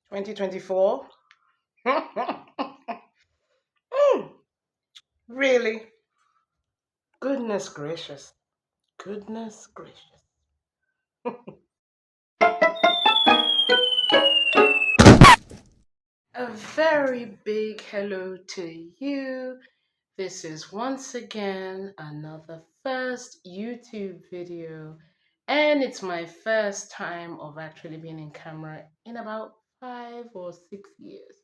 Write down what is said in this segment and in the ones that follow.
2024? Really? Goodness gracious. Goodness gracious. A very big hello to you. This is once again another first YouTube video, and it's my first time of actually being in camera in about 5 or 6 years.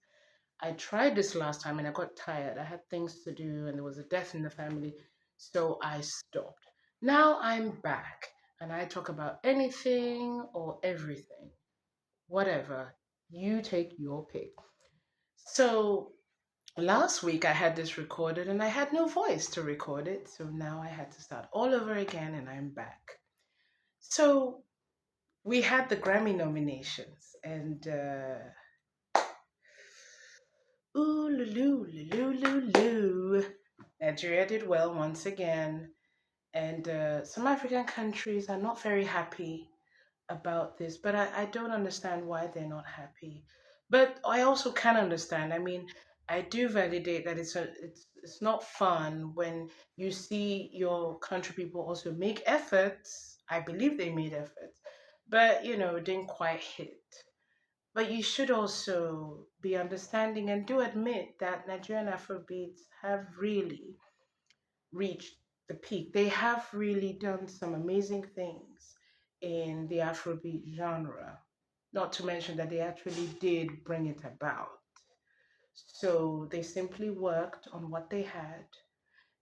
I tried this last time and I got tired. I had things to do and there was a death in the family, so I stopped. Now I'm back and I talk about anything or everything, whatever. You take your pick. So last week I had this recorded and I had no voice to record it, so now I had to start all over again and I'm back. So we had the Grammy nominations and ooh, loo, loo, loo, loo. Nigeria did well once again, and some African countries are not very happy about this, but I don't understand why they're not happy. But I also can understand. I mean, I do validate that it's not fun when you see your country people also make efforts. I believe they made efforts, but it didn't quite hit. But you should also be understanding and do admit that Nigerian Afrobeats have really reached the peak. They have really done some amazing things in the Afrobeat genre. Not to mention that they actually did bring it about. So they simply worked on what they had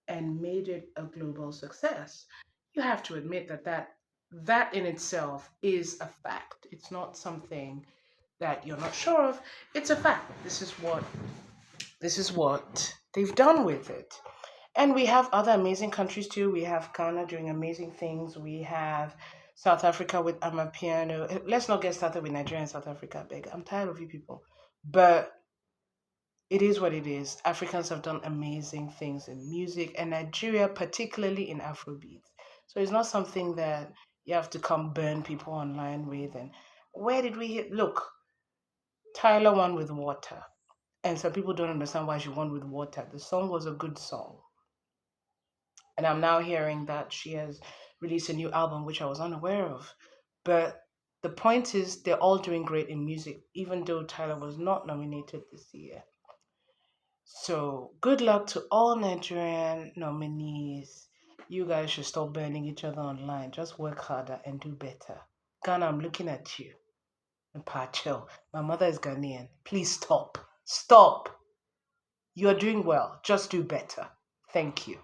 and made it a global success. You have to admit that in itself is a fact. It's not something that you're not sure of. It's a fact. This is what they've done with it. And we have other amazing countries too. We have Ghana doing amazing things. We have South Africa with Amapiano. Let's not get started with Nigeria and South Africa, beg. I'm tired of you people. But it is what it is. Africans have done amazing things in music and Nigeria, particularly in Afrobeat. So it's not something that you have to come burn people online with. And where did we hit? Look, Tyler won with Water. And some people don't understand why she won with Water. The song was a good song. And I'm now hearing that she has released a new album, which I was unaware of. But the point is, they're all doing great in music, even though Tyler was not nominated this year. So, good luck to all Nigerian nominees. You guys should stop burning each other online. Just work harder and do better. Ghana, I'm looking at you. And Pachel, my mother is Ghanaian. Please stop. Stop. You're doing well. Just do better. Thank you.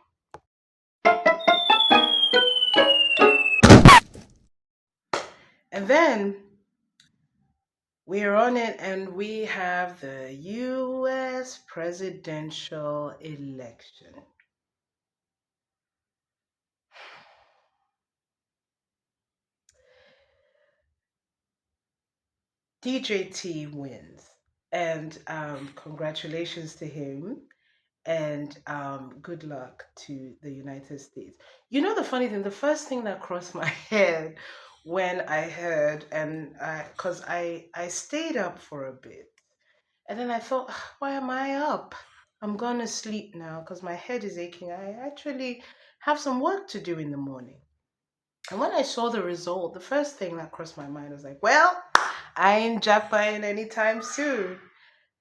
And then we're on it, and we have the US presidential election. DJT wins, and congratulations to him, and good luck to the United States. You know, the funny thing, the first thing that crossed my head when I heard, and because I stayed up for a bit. And then I thought, "Ah, why am I up? I'm going to sleep now because my head is aching. I actually have some work to do in the morning." And when I saw the result, the first thing that crossed my mind was like, well, I ain't jackpotting anytime soon.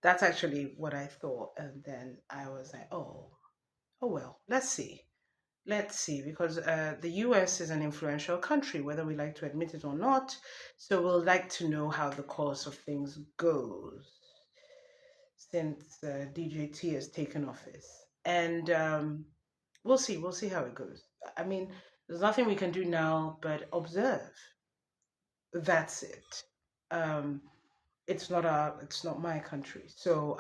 That's actually what I thought. And then I was like, oh well, let's see. Let's see, because the US is an influential country, whether we like to admit it or not. So we'll like to know how the course of things goes since DJT has taken office. And we'll see how it goes. I mean, there's nothing we can do now but observe. That's it. Um, it's not my country, so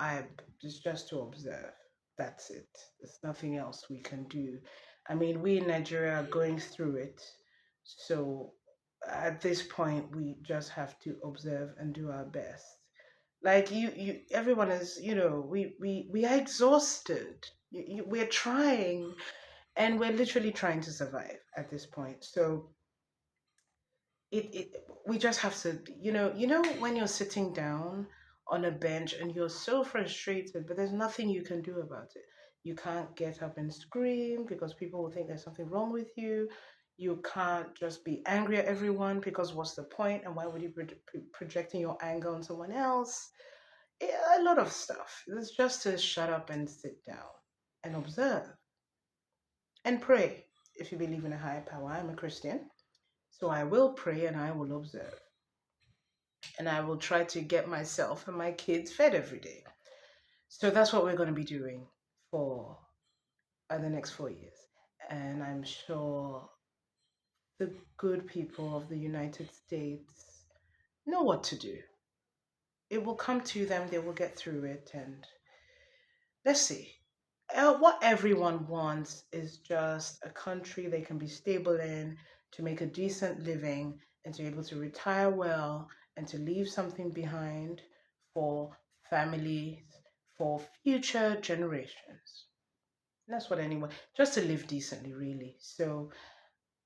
it's just to observe. That's it. There's nothing else we can do. I mean, we in Nigeria are going through it, so at this point we just have to observe and do our best. Like everyone is, we are exhausted. We're trying, and we're literally trying to survive at this point. So it we just have to, when you're sitting down on a bench and you're so frustrated, but there's nothing you can do about it. You can't get up and scream because people will think there's something wrong with you. You can't just be angry at everyone because what's the point? And why would you be projecting your anger on someone else? Yeah, a lot of stuff. It's just to shut up and sit down and observe and pray if you believe in a higher power. I'm a Christian, so I will pray and I will observe. And I will try to get myself and my kids fed every day. So that's what we're going to be doing for the next 4 years. And I'm sure the good people of the United States know what to do. It will come to them, they will get through it, and let's see. What everyone wants is just a country they can be stable in, to make a decent living, and to be able to retire well and to leave something behind for families, for future generations. That's what anyone, just to live decently, really. So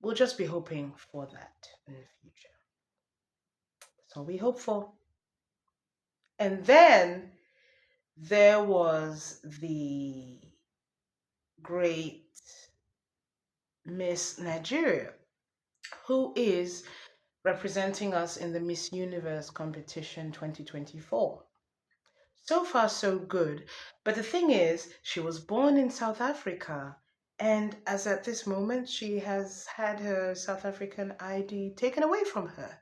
we'll just be hoping for that in the future. That's all we hope for. And then there was the great Miss Nigeria, who is representing us in the Miss Universe competition 2024. So far, so good. But the thing is, she was born in South Africa. And as at this moment, she has had her South African ID taken away from her.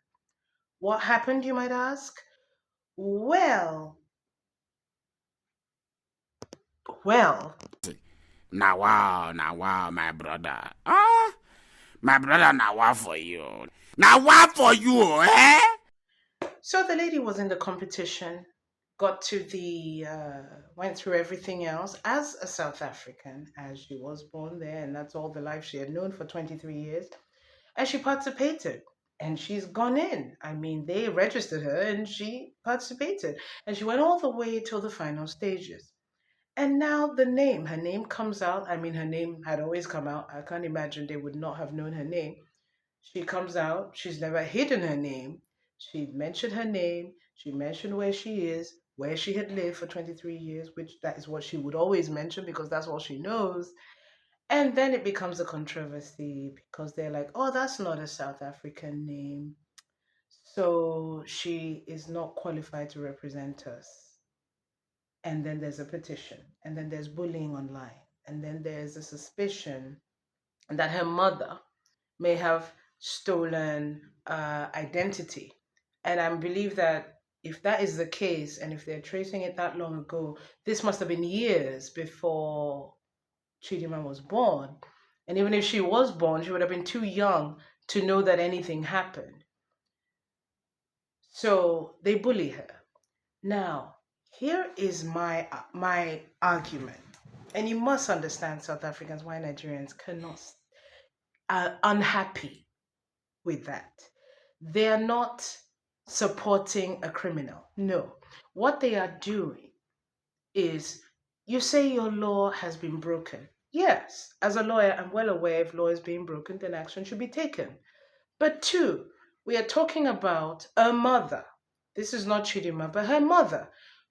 What happened, you might ask? Well, well, Now wow, my brother. Ah, my brother, now wow for you. Now wow for you, eh? so the lady was in the competition, got to went through everything else as a South African, as she was born there, and that's all the life she had known for 23 years. And she participated. And she's gone in. I mean, they registered her and she participated. And she went all the way till the final stages. And now her name comes out. I mean, her name had always come out. I can't imagine they would not have known her name. She comes out. She's never hidden her name. She mentioned her name. She mentioned where she is, where she had lived for 23 years, which that is what she would always mention because that's all she knows. And then it becomes a controversy because they're like, oh, that's not a South African name. So she is not qualified to represent us. And then there's a petition. And then there's bullying online. And then there's a suspicion that her mother may have stolen identity. And I believe that if that is the case, and if they're tracing it that long ago, this must have been years before Chidinma was born. And even if she was born, she would have been too young to know that anything happened. So they bully her. Now, here is my argument. And you must understand, South Africans, why Nigerians cannot are unhappy with that. They are not supporting a criminal. No. What they are doing is, you say your law has been broken. Yes, as a lawyer, I'm well aware if law is being broken, then action should be taken. But two, we are talking about a mother. This is not Chidima, but her mother,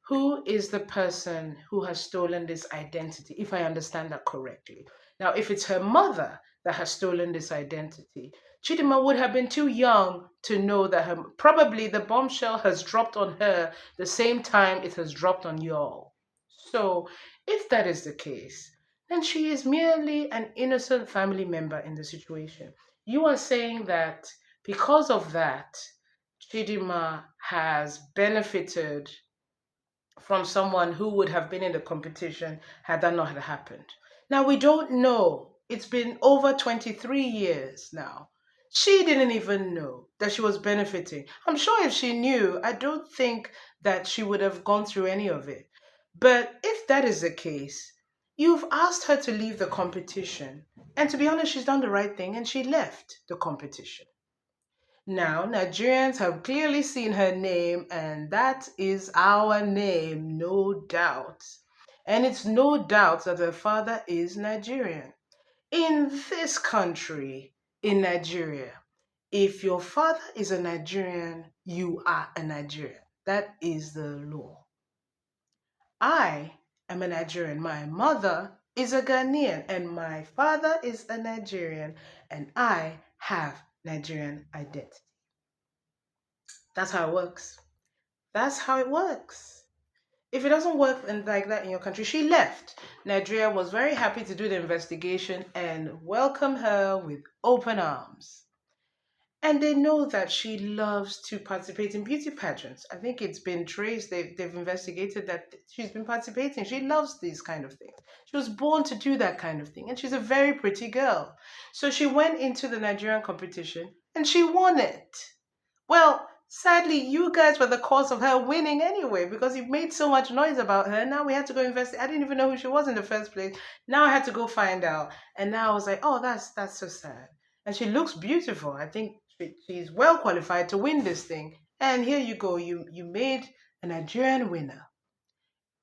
who is the person who has stolen this identity, if I understand that correctly. Now, if it's her mother that has stolen this identity, Chidima would have been too young to know that probably the bombshell has dropped on her the same time it has dropped on y'all. So, if that is the case, then she is merely an innocent family member in the situation. You are saying that because of that, Chidima has benefited from someone who would have been in the competition had that not happened. Now, we don't know. It's been over 23 years now. She didn't even know that she was benefiting. I'm sure if she knew, I don't think that she would have gone through any of it. But if that is the case, you've asked her to leave the competition. And to be honest, she's done the right thing and she left the competition. Now, Nigerians have clearly seen her name, and that is our name, no doubt. And it's no doubt that her father is Nigerian. In this country, in Nigeria, if your father is a Nigerian, you are a Nigerian. That is the law. I am a Nigerian. My mother is a Ghanaian, and my father is a Nigerian, and I have Nigerian identity. That's how it works. That's how it works. If it doesn't work like that in your country, she left. Nigeria was very happy to do the investigation and welcome her with open arms. And they know that she loves to participate in beauty pageants. I think it's been traced, they've investigated that she's been participating. She loves these kind of things. She was born to do that kind of thing, and she's a very pretty girl. So she went into the Nigerian competition and she won it. Well, sadly, you guys were the cause of her winning anyway because you made so much noise about her. Now we had to go investigate. I didn't even know who she was in the first place. Now I had to go find out. And now I was like, oh, that's so sad. And she looks beautiful. I think she's well qualified to win this thing. And here you go. You made a Nigerian winner.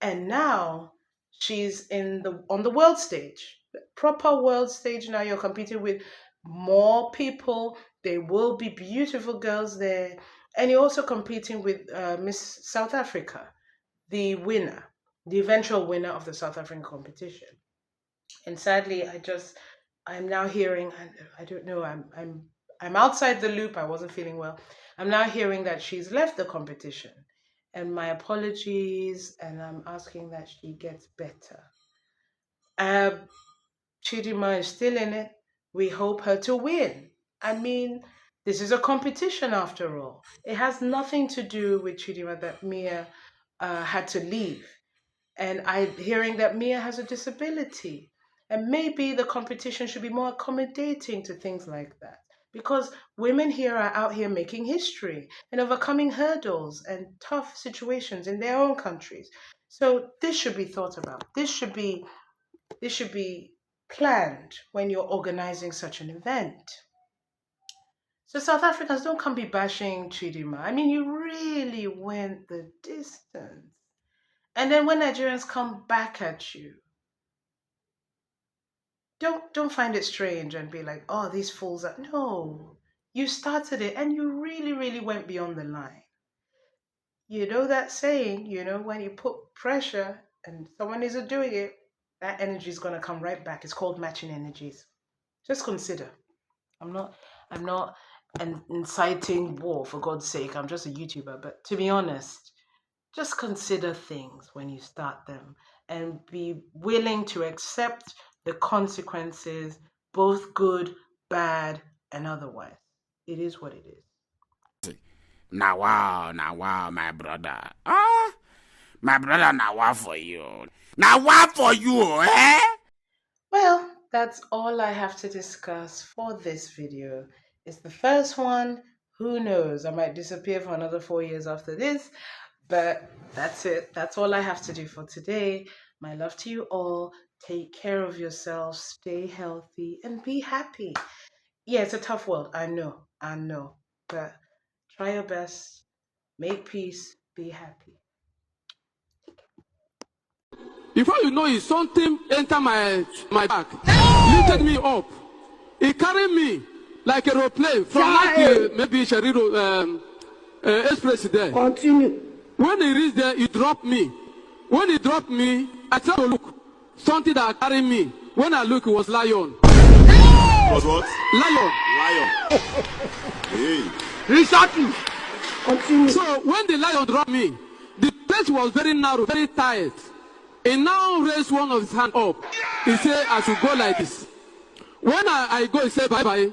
And now she's on the world stage. The proper world stage now. You're competing with more people. There will be beautiful girls there. And you're also competing with Miss South Africa, the winner, the eventual winner of the South African competition. And sadly, I'm now hearing, I don't know, I'm outside the loop. I wasn't feeling well. I'm now hearing that she's left the competition. And my apologies, and I'm asking that she gets better. Chidinma is still in it. We hope her to win. I mean, this is a competition after all. It has nothing to do with Chidinma that Mia had to leave. And I'm hearing that Mia has a disability. And maybe the competition should be more accommodating to things like that. Because women here are out here making history and overcoming hurdles and tough situations in their own countries. So this should be thought about. This should be planned when you're organizing such an event. So South Africans, don't come be bashing Chidinma. I mean, you really went the distance. And then when Nigerians come back at you, don't find it strange and be like, oh, these fools are. No, you started it and you really, really went beyond the line. You know that saying, when you put pressure and someone isn't doing it, that energy is going to come right back. It's called matching energies. Just consider. I'm not inciting war, for God's sake. I'm just a YouTuber. But to be honest, just consider things when you start them and be willing to accept the consequences, both good, bad, and otherwise. It is what it is. Now wow, my brother. My brother, now wow for you. Now wow for you, eh? Well, that's all I have to discuss for this video. It's the first one. Who knows? I might disappear for another 4 years after this. But that's it. That's all I have to do for today. My love to you all. Take care of yourself. Stay healthy and be happy. Yeah, it's a tough world. I know. But try your best. Make peace. Be happy. Before you know it, something entered my back, lifted me up. It carried me like a aeroplane from maybe Shariro Express there. Continue. When he reached there, he dropped me. When he dropped me, I tried to look. Something that carried me. When I look, it was lion. Was what? Lion. Lion. Hey. Exactly. Continue. So when the lion dropped me, the place was very narrow, very tight. He now raised one of his hands up. He said, I should go like this. When I go, he said, bye-bye.